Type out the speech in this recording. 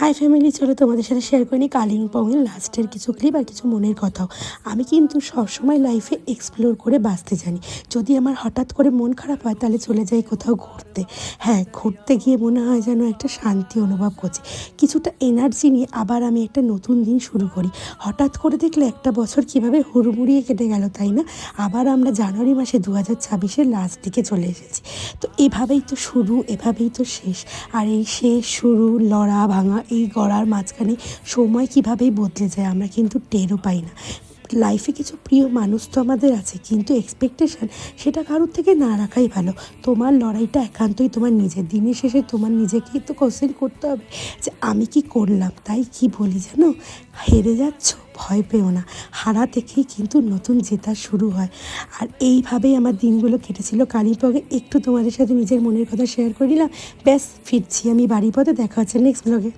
High family, চলো তোমাদের সাথে শেয়ার করিনি কালিম্পংয়ের লাস্টের কিছু ক্লিপ আর কিছু মনের কথাও। আমি কিন্তু সবসময় লাইফে এক্সপ্লোর করে বাঁচতে জানি। যদি আমার হঠাৎ করে মন খারাপ হয় তাহলে চলে যাই কোথাও ঘুরতে। হ্যাঁ, ঘুরতে গিয়ে মনে হয় যেন একটা শান্তি অনুভব করছি, কিছুটা এনার্জি নিয়ে আবার আমি একটা নতুন দিন শুরু করি। হঠাৎ করে দেখলে একটা বছর কীভাবে হুড়মুড়িয়ে কেটে গেল, তাই না? আবার আমরা জানুয়ারি মাসে 2026-এর লাস্ট দিকে চলে এসেছি। তো এভাবেই তো শুরু, এভাবেই তো শেষ। আর এই শেষ শুরু, লড়া ভাঙা, এই গড়ার মাঝখানে সময় কীভাবেই বদলে যায় আমরা কিন্তু টেরও পাই না। লাইফে কিছু প্রিয় মানুষ তো আমাদের আছে, কিন্তু এক্সপেকটেশান সেটা কারোর থেকে না রাখাই ভালো। তোমার লড়াইটা একান্তই তোমার নিজের। দিনের শেষে তোমার নিজেকেই তো কোশ্চেন করতে হবে যে আমি কি করলাম। তাই কি বলি জানো, হেরে যাচ্ছ ভয় পেও না, হারা থেকেই কিন্তু নতুন জেতা শুরু হয়। আর এইভাবেই আমার দিনগুলো কেটেছিল কালিম্পংয়ে। একটু তোমাদের সাথে নিজের মনের কথা শেয়ার করে নিলাম, ব্যাস ফিরছি আমি বাড়ির পথে। দেখা হচ্ছে নেক্সট ব্লগে।